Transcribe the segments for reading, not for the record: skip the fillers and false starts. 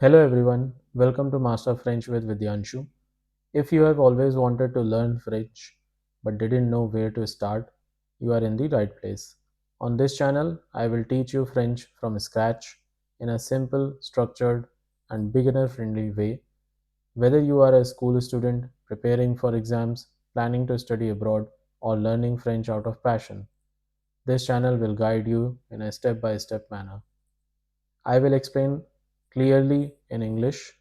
Hello everyone, welcome to Master French with Vidyanshu. If you have always wanted to learn French but didn't know where to start, you are in the right place. On this channel, I will teach you French from scratch in a simple, structured, and beginner friendly way. Whether you are a school student, preparing for exams, planning to study abroad, or learning French out of passion, this channel will guide you in a step by step manner. I will explain clearly in English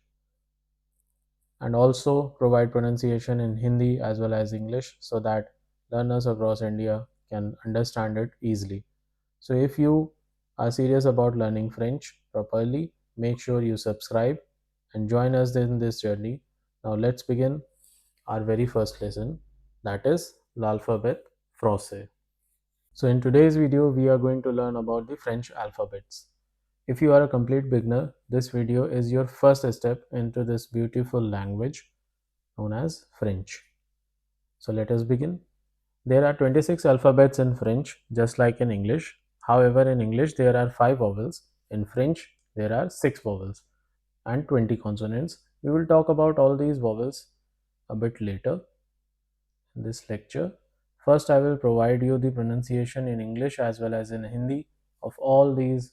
and also provide pronunciation in Hindi as well as English so that learners across India can understand it easily. So, if you are serious about learning French properly, make sure you subscribe and join us in this journey. Now, let's begin our very first lesson, that is l'alphabet français. So, in today's video, we are going to learn about the French alphabets. If you are a complete beginner, this video is your first step into this beautiful language known as French. So let us begin. There are 26 alphabets in French, just like in English. However, in English there are 5 vowels. In French, there are 6 vowels and 20 consonants. We will talk about all these vowels a bit later in this lecture. First, I will provide you the pronunciation in English as well as in Hindi of all these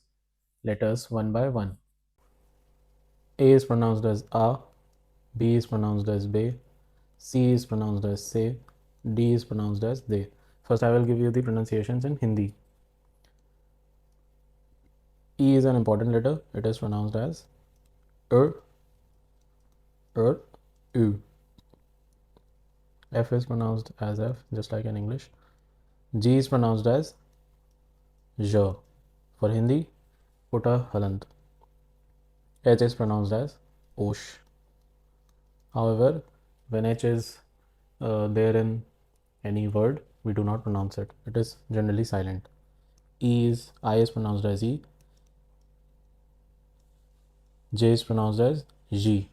letters one by one. A is pronounced as A, B is pronounced as Be, C is pronounced as Se, D is pronounced as De. First, I will give you the pronunciations in Hindi. E is an important letter. It is pronounced as U. F is pronounced as F, just like in English. G is pronounced as J. For Hindi, put a halant. H is pronounced as Osh. However, when H is there in any word, we do not pronounce it. It is generally silent. I is pronounced as E. J is pronounced as J.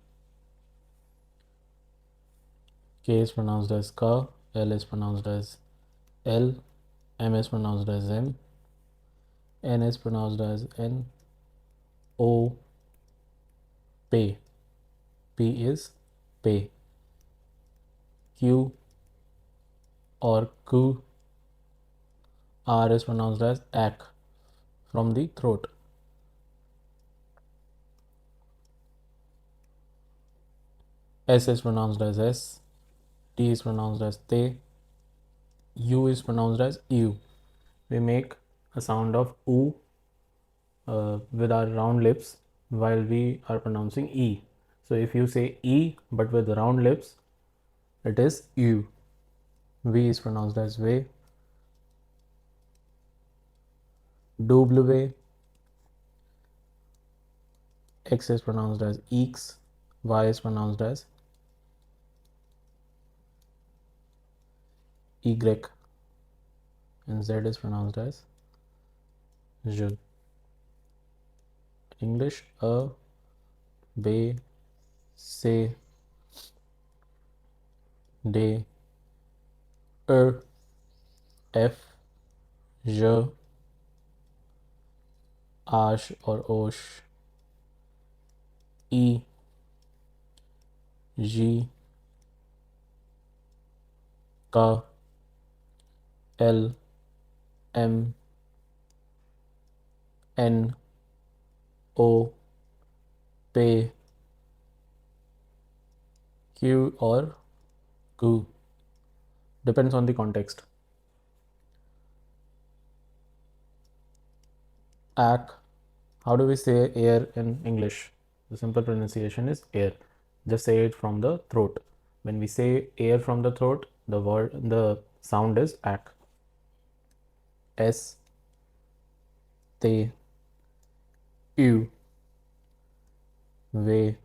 K is pronounced as K. L is pronounced as L. M is pronounced as M. N is pronounced as N. O. P. P is Pay. Q or Q. R is pronounced as Ak from the throat. S is pronounced as S. T is pronounced as Te. U is pronounced as U. We make a sound of U with our round lips while we are pronouncing E. So if you say E but with round lips, it is U. V is pronounced as V. W. X is pronounced as X. Y is pronounced as Y. And Z is pronounced as J. English, A, B, C, D, E, F, J, Ash or Osh, E, G, K, L, M, N, O, P, Q or Q. Depends on the context. Ak. How do we say air in English? The simple pronunciation is air. Just say it from the throat. When we say air from the throat, the sound is ak. S, T, U, V,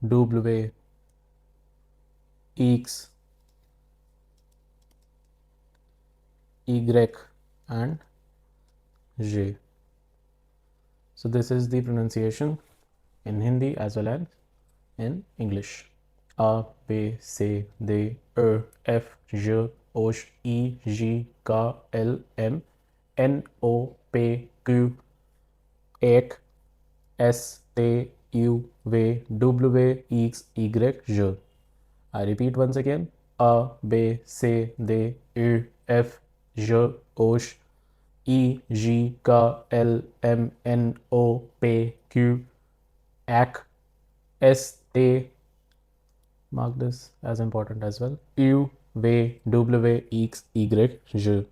W, X, Y and J. So this is the pronunciation in Hindi as well as in English. A, B, C, D, E, F, J, O, E, G, K, L, M, N, O, P, Q, ek, S, T, U, V, W, X, Y, J. I repeat once again. A, B, C, D, E, F, J, Osh, E, G, K, L, M, N, O, P, Q, AC, S, T, mark this as important as well, U, V, W, X, Y, J.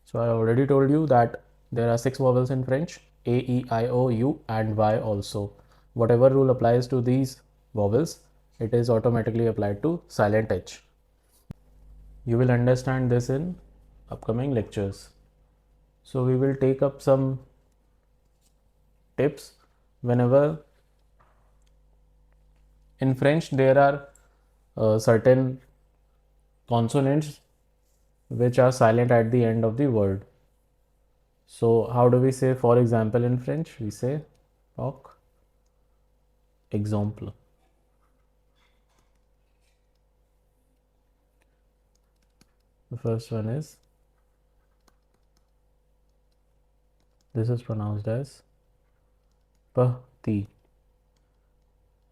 So I already told you that there are 6 vowels in French, A, E, I, O, U and Y also. Whatever rule applies to these vowels, it is automatically applied to silent H. You will understand this in upcoming lectures. So we will take up some tips. Whenever in French there are certain consonants which are silent at the end of the word. So how do we say, for example, in French? We say par exemple. The first one is, this is pronounced as pati.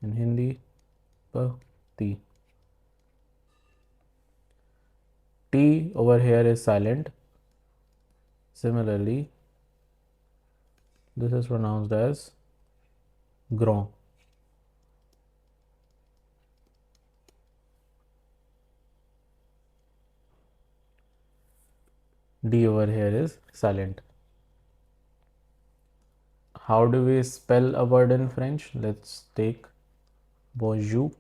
In Hindi, pati. T over here is silent. Similarly, this is pronounced as grand. D over here is silent. How do we spell a word in French? Let's take bonjour.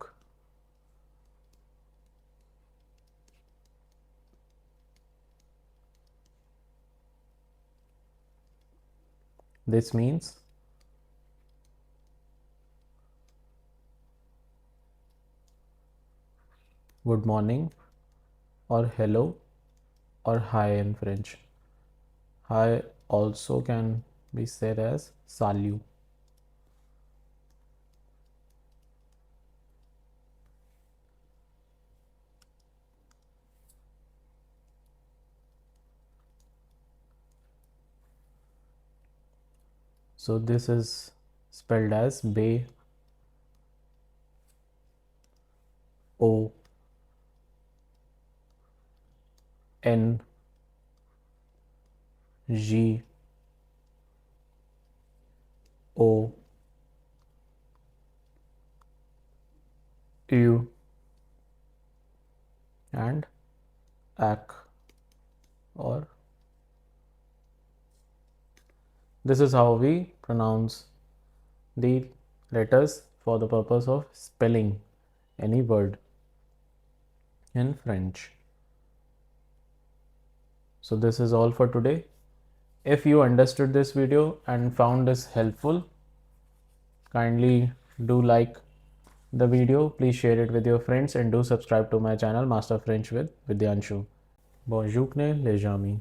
This means good morning or hello or hi in French. Hi also can be said as salut. So this is spelled as B O N G O U and ac, or this is how we pronounce the letters for the purpose of spelling any word in French. So this is all for today. If you understood this video and found this helpful, kindly do like the video, please share it with your friends and do subscribe to my channel Master French with Vidyanshu. Bonjour les amis.